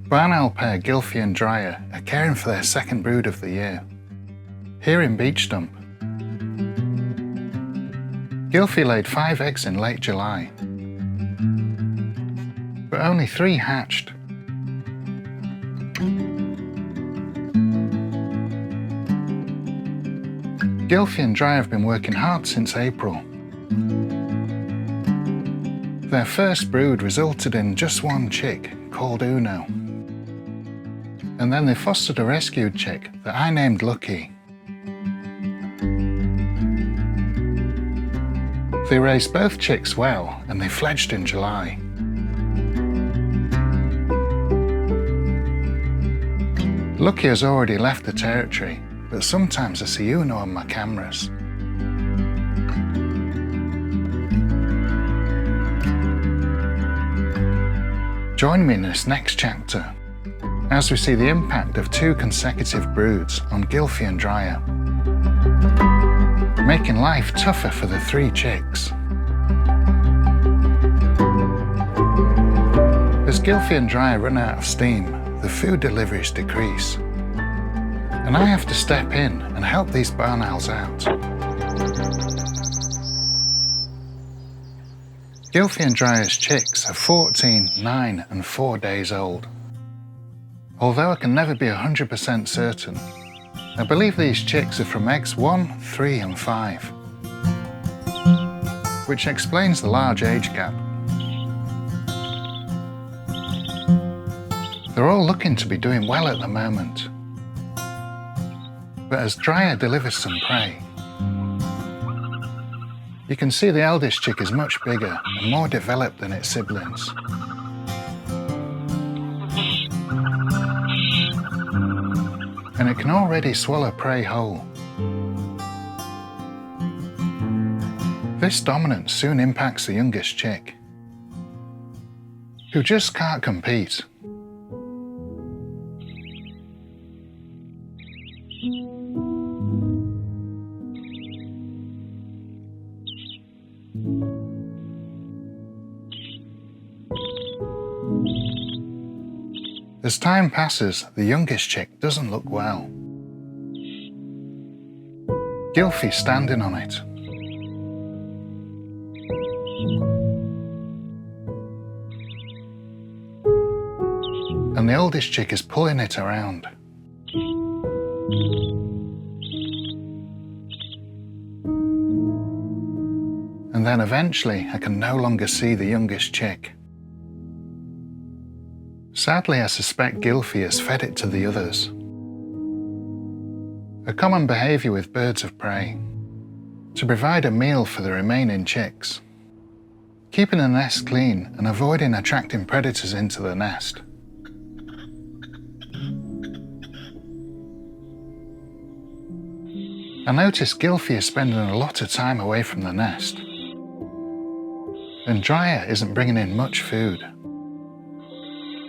Barn owl pair Gylfie and Dryer are caring for their second brood of the year. Here in Beech Stump, Gylfie laid 5 eggs in late July, but only 3 hatched. Gylfie and Dryer have been working hard since April. Their first brood resulted in just 1 chick, called Uno. And then they fostered a rescued chick that I named Lucky. They raised both chicks well, and they fledged in July. Lucky has already left the territory, but sometimes I see Uno on my cameras. Join me in this next chapter as we see the impact of 2 consecutive broods on Gylfie and Dryer, making life tougher for the 3 chicks. As Gylfie and Dryer run out of steam, the food deliveries decrease, and I have to step in and help these barn owls out. Gylfie and Dryer's chicks are 14, 9 and 4 days old. Although I can never be 100% certain, I believe these chicks are from eggs 1, 3 and 5, which explains the large age gap. They're all looking to be doing well at the moment, but as Dryer delivers some prey, you can see the eldest chick is much bigger and more developed than its siblings. And it can already swallow prey whole. This dominance soon impacts the youngest chick, who just can't compete. As time passes, the youngest chick doesn't look well. Gylfie's standing on it. And the oldest chick is pulling it around. And then eventually I can no longer see the youngest chick. Sadly, I suspect Gylfie has fed it to the others. A common behaviour with birds of prey, to provide a meal for the remaining chicks, keeping the nest clean and avoiding attracting predators into the nest. I notice Gylfie is spending a lot of time away from the nest, and Dryer isn't bringing in much food.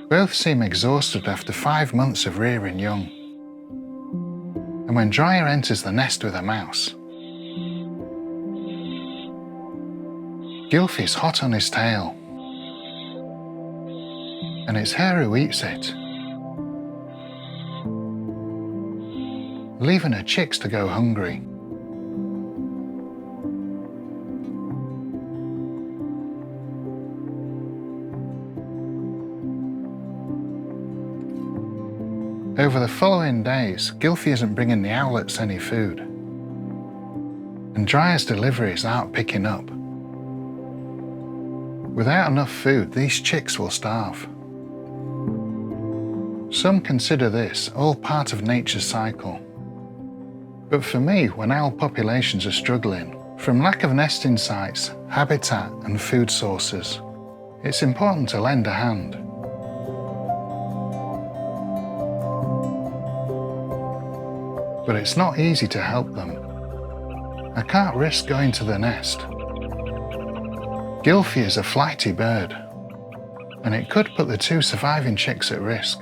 Both seem exhausted after 5 months of rearing young. And when Dryer enters the nest with a mouse, Gylfie's hot on his tail, and it's her who eats it, leaving her chicks to go hungry. Over the following days, Gylfie isn't bringing the owlets any food, and Dryer's deliveries aren't picking up. Without enough food, these chicks will starve. Some consider this all part of nature's cycle. But for me, when owl populations are struggling, from lack of nesting sites, habitat and food sources, it's important to lend a hand. But it's not easy to help them. I can't risk going to the nest. Gylfie is a flighty bird, and it could put the 2 surviving chicks at risk.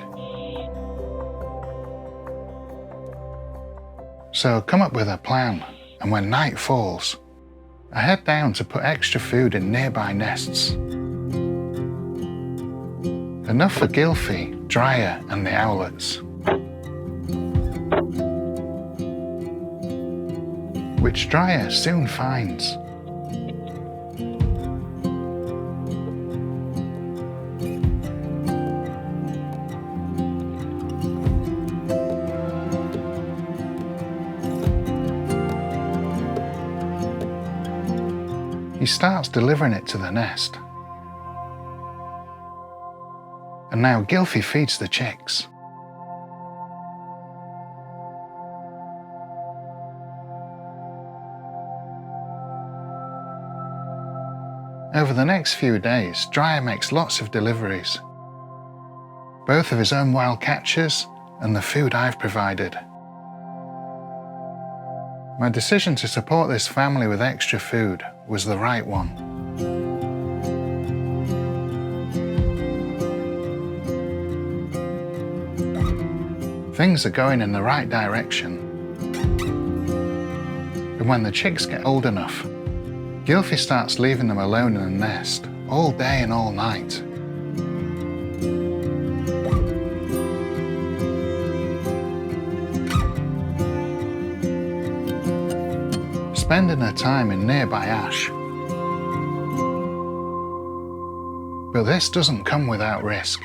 So I come up with a plan, and when night falls, I head down to put extra food in nearby nests. Enough for Gylfie, Dryer and the owlets, which Dryer soon finds. He starts delivering it to the nest. And now Gylfi feeds the chicks. Over the next few days, Dryer makes lots of deliveries, both of his own wild catches and the food I've provided. My decision to support this family with extra food was the right one. Things are going in the right direction. And when the chicks get old enough, Gylfi starts leaving them alone in the nest all day and all night. Spending her time in nearby ash. But this doesn't come without risk.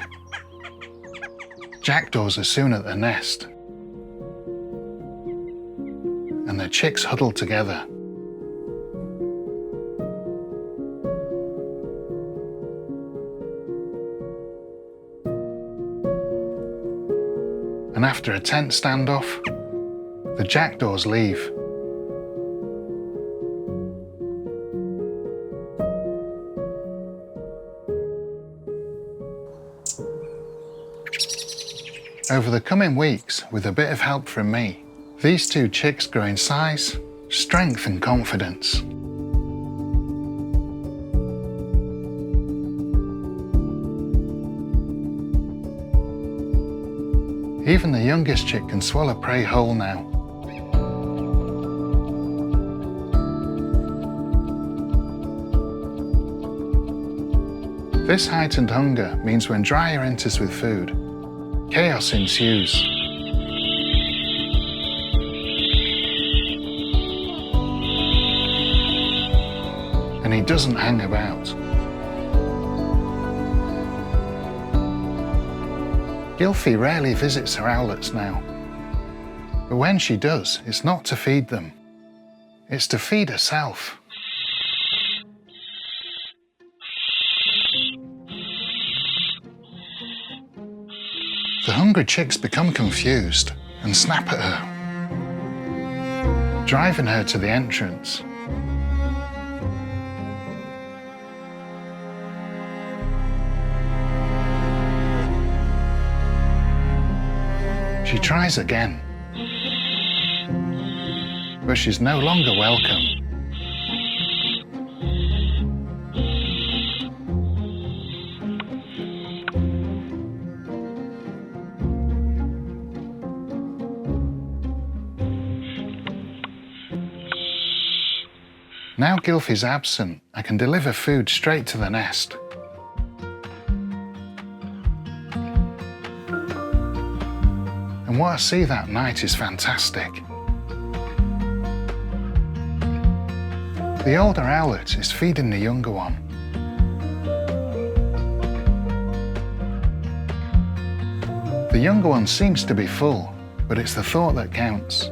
Jackdaws are soon at the nest, and the chicks huddle together. And after a tense standoff, the jackdaws leave. Over the coming weeks, with a bit of help from me, these two chicks grow in size, strength and confidence. Even the youngest chick can swallow prey whole now. This heightened hunger means when Dryer enters with food, chaos ensues. And he doesn't hang about. Gylfi rarely visits her owlets now. But when she does, it's not to feed them. It's to feed herself. The hungry chicks become confused and snap at her, driving her to the entrance. She tries again, but she's no longer welcome. Now Gylfi's absent, I can deliver food straight to the nest. And what I see that night is fantastic. The older owlet is feeding the younger one. The younger one seems to be full, but it's the thought that counts.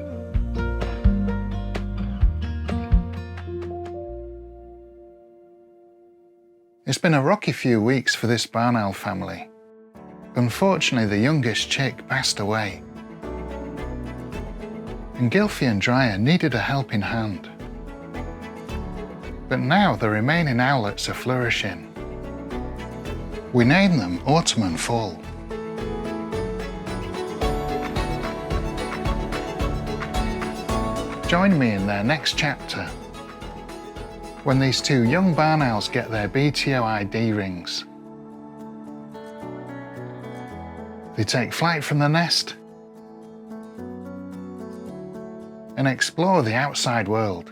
It's been a rocky few weeks for this barn owl family. Unfortunately, the youngest chick passed away. And Gylfi and Dryer needed a helping hand. But now the remaining owlets are flourishing. We named them Autumn and Fall. Join me in their next chapter, when these two young barn owls get their BTO ID rings. They take flight from the nest and explore the outside world.